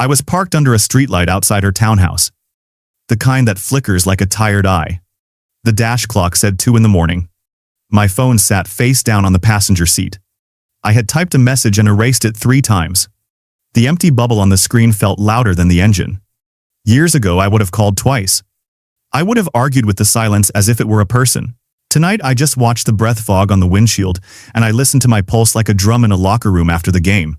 I was parked under a streetlight outside her townhouse, the kind that flickers like a tired eye. The dash clock said 2 in the morning. My phone sat face down on the passenger seat. I had typed a message and erased it 3 times. The empty bubble on the screen felt louder than the engine. Years ago, I would have called twice. I would have argued with the silence as if it were a person. Tonight, I just watched the breath fog on the windshield, and I listened to my pulse like a drum in a locker room after the game.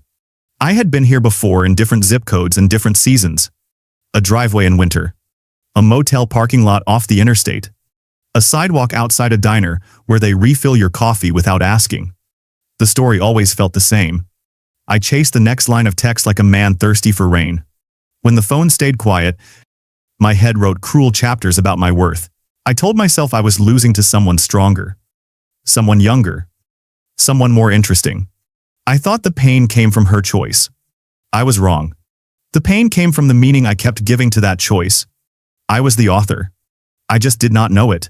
I had been here before in different zip codes and different seasons. A driveway in winter. A motel parking lot off the interstate. A sidewalk outside a diner where they refill your coffee without asking. The story always felt the same. I chased the next line of text like a man thirsty for rain. When the phone stayed quiet, my head wrote cruel chapters about my worth. I told myself I was losing to someone stronger. Someone younger. Someone more interesting. I thought the pain came from her choice. I was wrong. The pain came from the meaning I kept giving to that choice. I was the author. I just did not know it.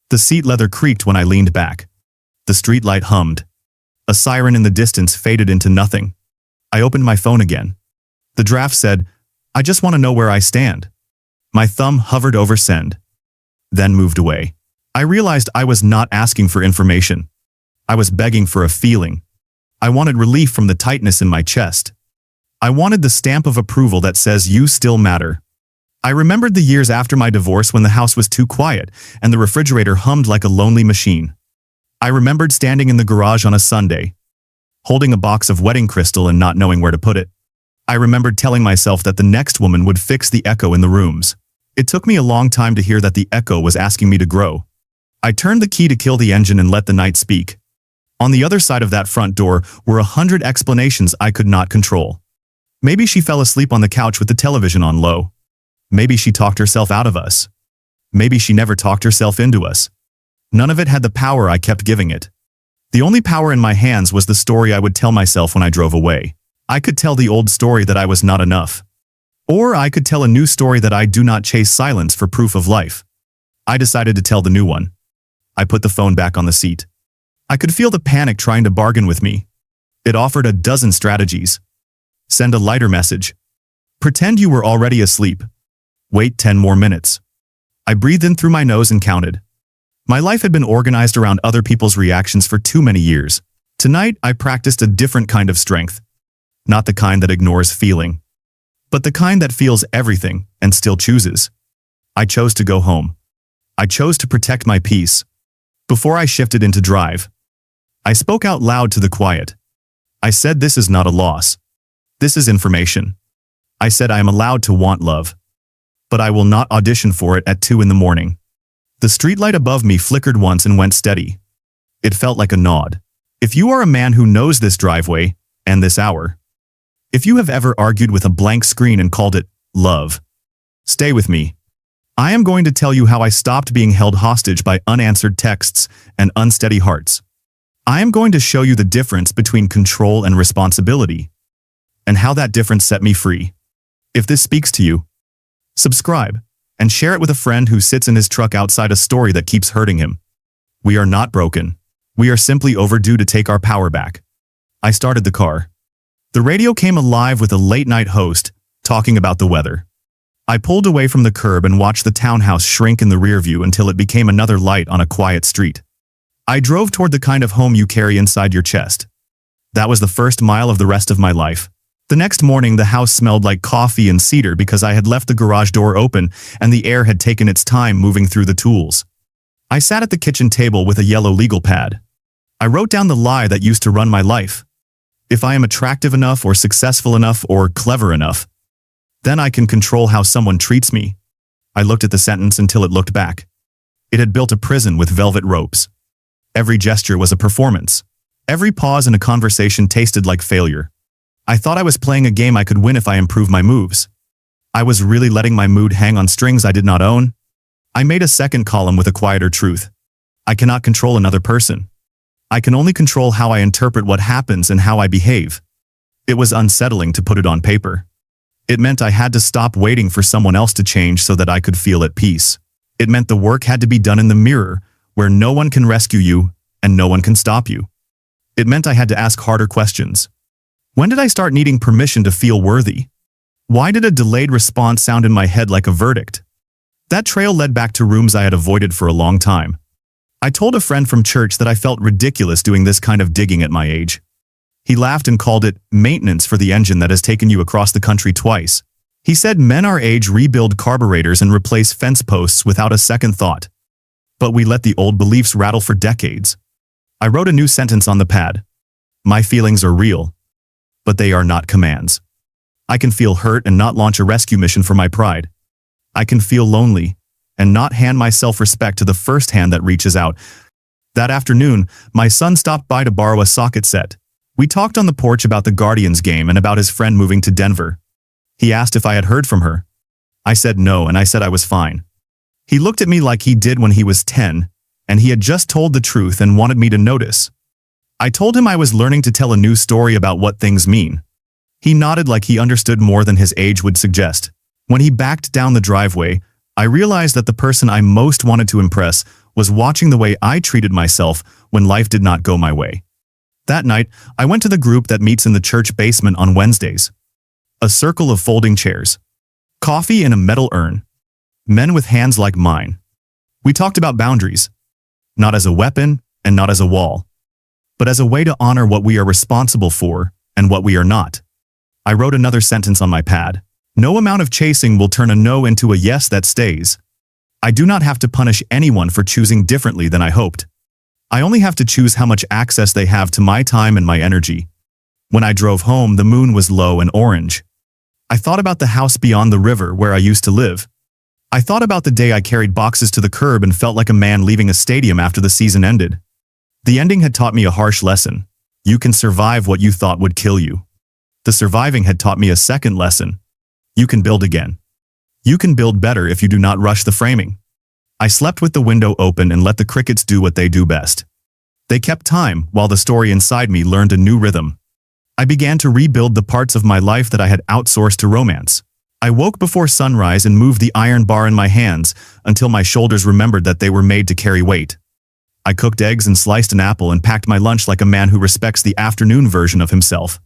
The seat leather creaked when I leaned back. The streetlight hummed. A siren in the distance faded into nothing. I opened my phone again. The draft said, "I just want to know where I stand." My thumb hovered over send, then moved away. I realized I was not asking for information. I was begging for a feeling. I wanted relief from the tightness in my chest. I wanted the stamp of approval that says you still matter. I remembered the years after my divorce when the house was too quiet and the refrigerator hummed like a lonely machine. I remembered standing in the garage on a Sunday, holding a box of wedding crystal and not knowing where to put it. I remembered telling myself that the next woman would fix the echo in the rooms. It took me a long time to hear that the echo was asking me to grow. I turned the key to kill the engine and let the night speak. On the other side of that front door were 100 explanations I could not control. Maybe she fell asleep on the couch with the television on low. Maybe she talked herself out of us. Maybe she never talked herself into us. None of it had the power I kept giving it. The only power in my hands was the story I would tell myself when I drove away. I could tell the old story that I was not enough. Or I could tell a new story that I do not chase silence for proof of life. I decided to tell the new one. I put the phone back on the seat. I could feel the panic trying to bargain with me. It offered a dozen strategies. Send a lighter message. Pretend you were already asleep. Wait 10 more minutes. I breathed in through my nose and counted. My life had been organized around other people's reactions for too many years. Tonight, I practiced a different kind of strength. Not the kind that ignores feeling, but the kind that feels everything and still chooses. I chose to go home. I chose to protect my peace. Before I shifted into drive, I spoke out loud to the quiet. I said this is not a loss. This is information. I said I am allowed to want love, but I will not audition for it at 2 in the morning. The streetlight above me flickered once and went steady. It felt like a nod. If you are a man who knows this driveway and this hour, if you have ever argued with a blank screen and called it love, stay with me. I am going to tell you how I stopped being held hostage by unanswered texts and unsteady hearts. I am going to show you the difference between control and responsibility, and how that difference set me free. If this speaks to you, subscribe and share it with a friend who sits in his truck outside a story that keeps hurting him. We are not broken. We are simply overdue to take our power back. I started the car. The radio came alive with a late-night host talking about the weather. I pulled away from the curb and watched the townhouse shrink in the rearview until it became another light on a quiet street. I drove toward the kind of home you carry inside your chest. That was the first mile of the rest of my life. The next morning, the house smelled like coffee and cedar because I had left the garage door open and the air had taken its time moving through the tools. I sat at the kitchen table with a yellow legal pad. I wrote down the lie that used to run my life. If I am attractive enough or successful enough or clever enough, then I can control how someone treats me. I looked at the sentence until it looked back. It had built a prison with velvet ropes. Every gesture was a performance. Every pause in a conversation tasted like failure. I thought I was playing a game I could win if I improved my moves. I was really letting my mood hang on strings I did not own. I made a second column with a quieter truth. I cannot control another person. I can only control how I interpret what happens and how I behave. It was unsettling to put it on paper. It meant I had to stop waiting for someone else to change so that I could feel at peace. It meant the work had to be done in the mirror, where no one can rescue you and no one can stop you. It meant I had to ask harder questions. When did I start needing permission to feel worthy? Why did a delayed response sound in my head like a verdict? That trail led back to rooms I had avoided for a long time. I told a friend from church that I felt ridiculous doing this kind of digging at my age. He laughed and called it maintenance for the engine that has taken you across the country twice. He said men our age rebuild carburetors and replace fence posts without a second thought. But we let the old beliefs rattle for decades. I wrote a new sentence on the pad. My feelings are real, but they are not commands. I can feel hurt and not launch a rescue mission for my pride. I can feel lonely and not hand my self-respect to the first hand that reaches out. That afternoon, my son stopped by to borrow a socket set. We talked on the porch about the Guardians game and about his friend moving to Denver. He asked if I had heard from her. I said no, and I said I was fine. He looked at me like he did when he was 10, and he had just told the truth and wanted me to notice. I told him I was learning to tell a new story about what things mean. He nodded like he understood more than his age would suggest. When he backed down the driveway, I realized that the person I most wanted to impress was watching the way I treated myself when life did not go my way. That night, I went to the group that meets in the church basement on Wednesdays. A circle of folding chairs. Coffee in a metal urn. Men with hands like mine. We talked about boundaries. Not as a weapon and not as a wall, but as a way to honor what we are responsible for and what we are not. I wrote another sentence on my pad. No amount of chasing will turn a no into a yes that stays. I do not have to punish anyone for choosing differently than I hoped. I only have to choose how much access they have to my time and my energy. When I drove home, the moon was low and orange. I thought about the house beyond the river where I used to live. I thought about the day I carried boxes to the curb and felt like a man leaving a stadium after the season ended. The ending had taught me a harsh lesson. You can survive what you thought would kill you. The surviving had taught me a second lesson. You can build again. You can build better if you do not rush the framing. I slept with the window open and let the crickets do what they do best. They kept time while the story inside me learned a new rhythm. I began to rebuild the parts of my life that I had outsourced to romance. I woke before sunrise and moved the iron bar in my hands until my shoulders remembered that they were made to carry weight. I cooked eggs and sliced an apple and packed my lunch like a man who respects the afternoon version of himself.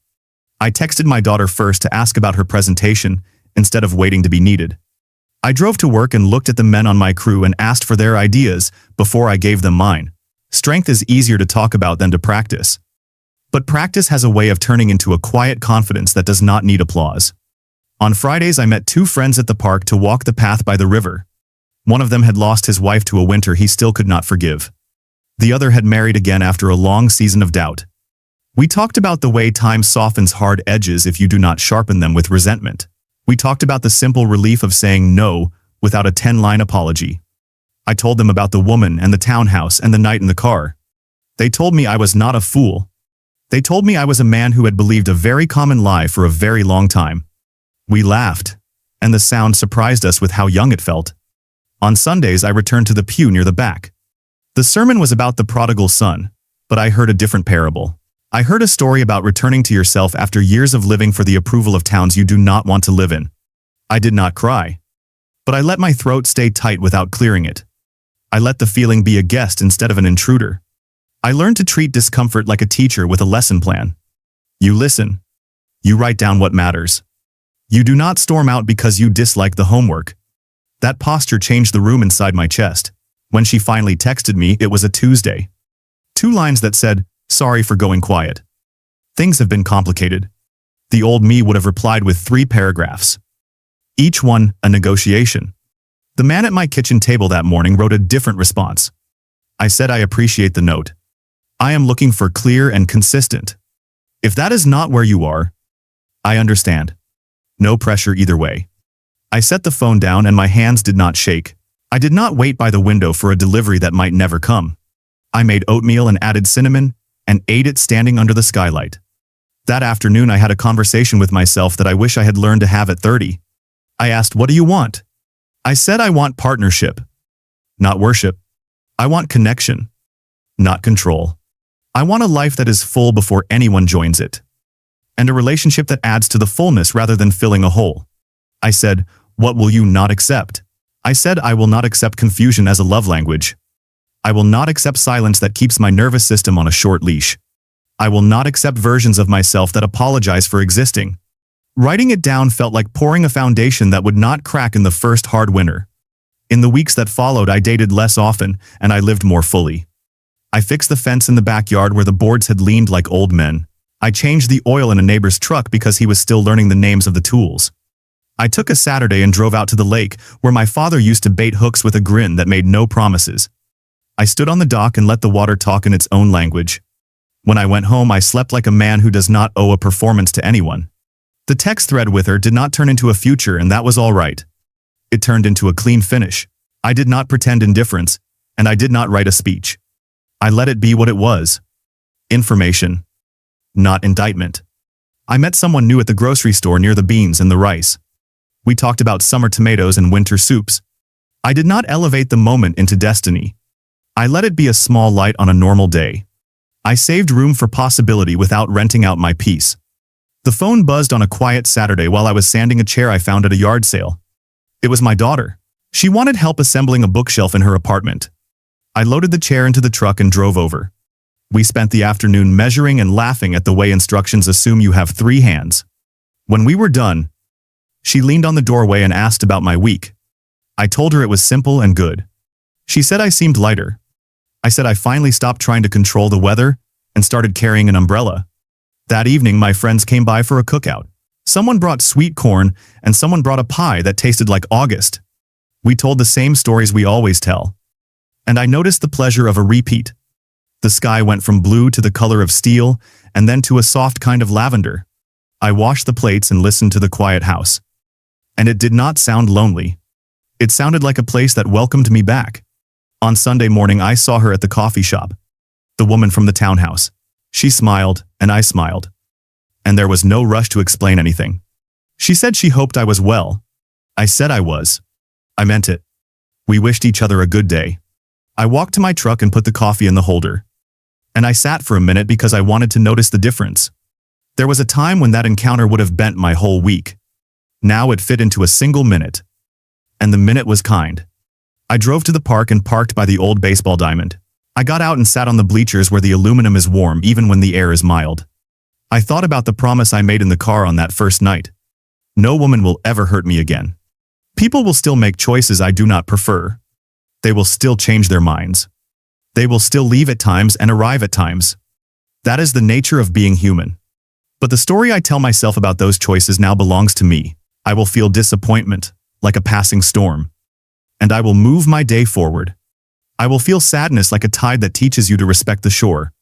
I texted my daughter first to ask about her presentation instead of waiting to be needed. I drove to work and looked at the men on my crew and asked for their ideas before I gave them mine. Strength is easier to talk about than to practice. But practice has a way of turning into a quiet confidence that does not need applause. On Fridays, I met two friends at the park to walk the path by the river. One of them had lost his wife to a winter he still could not forgive. The other had married again after a long season of doubt. We talked about the way time softens hard edges if you do not sharpen them with resentment. We talked about the simple relief of saying no without a 10-line apology. I told them about the woman and the townhouse and the night in the car. They told me I was not a fool. They told me I was a man who had believed a very common lie for a very long time. We laughed, and the sound surprised us with how young it felt. On Sundays, I returned to the pew near the back. The sermon was about the prodigal son, but I heard a different parable. I heard a story about returning to yourself after years of living for the approval of towns you do not want to live in. I did not cry, but I let my throat stay tight without clearing it. I let the feeling be a guest instead of an intruder. I learned to treat discomfort like a teacher with a lesson plan. You listen. You write down what matters. You do not storm out because you dislike the homework. That posture changed the room inside my chest. When she finally texted me, it was a Tuesday. 2 lines that said, "Sorry for going quiet. Things have been complicated." The old me would have replied with 3 paragraphs. Each one a negotiation. The man at my kitchen table that morning wrote a different response. I said I appreciate the note. I am looking for clear and consistent. If that is not where you are, I understand. No pressure either way. I set the phone down and my hands did not shake. I did not wait by the window for a delivery that might never come. I made oatmeal and added cinnamon and ate it standing under the skylight. That afternoon I had a conversation with myself that I wish I had learned to have at 30. I asked, "What do you want?" I said I want partnership, not worship. I want connection, not control. I want a life that is full before anyone joins it, and a relationship that adds to the fullness rather than filling a hole. I said, "What will you not accept?" I said I will not accept confusion as a love language. I will not accept silence that keeps my nervous system on a short leash. I will not accept versions of myself that apologize for existing. Writing it down felt like pouring a foundation that would not crack in the first hard winter. In the weeks that followed, I dated less often, and I lived more fully. I fixed the fence in the backyard where the boards had leaned like old men. I changed the oil in a neighbor's truck because he was still learning the names of the tools. I took a Saturday and drove out to the lake, where my father used to bait hooks with a grin that made no promises. I stood on the dock and let the water talk in its own language. When I went home, I slept like a man who does not owe a performance to anyone. The text thread with her did not turn into a future, and that was all right. It turned into a clean finish. I did not pretend indifference, and I did not write a speech. I let it be what it was. Information, not indictment. I met someone new at the grocery store near the beans and the rice. We talked about summer tomatoes and winter soups. I did not elevate the moment into destiny. I let it be a small light on a normal day. I saved room for possibility without renting out my peace. The phone buzzed on a quiet Saturday while I was sanding a chair I found at a yard sale. It was my daughter. She wanted help assembling a bookshelf in her apartment. I loaded the chair into the truck and drove over. We spent the afternoon measuring and laughing at the way instructions assume you have 3 hands. When we were done, she leaned on the doorway and asked about my week. I told her it was simple and good. She said I seemed lighter. I said I finally stopped trying to control the weather and started carrying an umbrella. That evening, my friends came by for a cookout. Someone brought sweet corn, and someone brought a pie that tasted like August. We told the same stories we always tell. And I noticed the pleasure of a repeat. The sky went from blue to the color of steel, and then to a soft kind of lavender. I washed the plates and listened to the quiet house. And it did not sound lonely. It sounded like a place that welcomed me back. On Sunday morning, I saw her at the coffee shop. The woman from the townhouse. She smiled, and I smiled. And there was no rush to explain anything. She said she hoped I was well. I said I was. I meant it. We wished each other a good day. I walked to my truck and put the coffee in the holder. And I sat for a minute because I wanted to notice the difference. There was a time when that encounter would have bent my whole week. Now it fit into a single minute. And the minute was kind. I drove to the park and parked by the old baseball diamond. I got out and sat on the bleachers where the aluminum is warm even when the air is mild. I thought about the promise I made in the car on that first night. No woman will ever hurt me again. People will still make choices I do not prefer. They will still change their minds. They will still leave at times and arrive at times. That is the nature of being human. But the story I tell myself about those choices now belongs to me. I will feel disappointment, like a passing storm. And I will move my day forward. I will feel sadness like a tide that teaches you to respect the shore.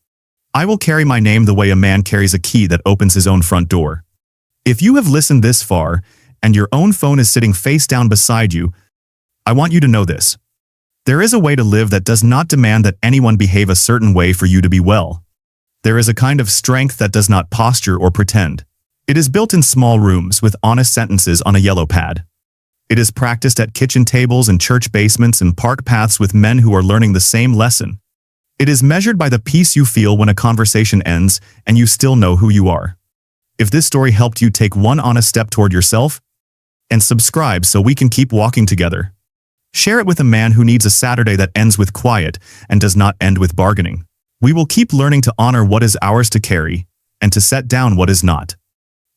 I will carry my name the way a man carries a key that opens his own front door. If you have listened this far, and your own phone is sitting face down beside you, I want you to know this. There is a way to live that does not demand that anyone behave a certain way for you to be well. There is a kind of strength that does not posture or pretend. It is built in small rooms with honest sentences on a yellow pad. It is practiced at kitchen tables and church basements and park paths with men who are learning the same lesson. It is measured by the peace you feel when a conversation ends and you still know who you are. If this story helped you take one honest step toward yourself, and subscribe so we can keep walking together. Share it with a man who needs a Saturday that ends with quiet and does not end with bargaining. We will keep learning to honor what is ours to carry and to set down what is not.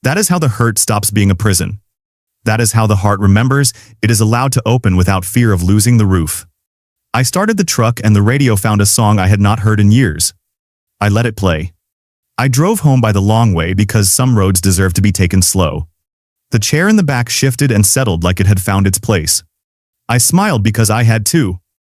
That is how the hurt stops being a prison. That is how the heart remembers it is allowed to open without fear of losing the roof. I started the truck and the radio found a song I had not heard in years. I let it play. I drove home by the long way because some roads deserve to be taken slow. The chair in the back shifted and settled like it had found its place. I smiled because I had too.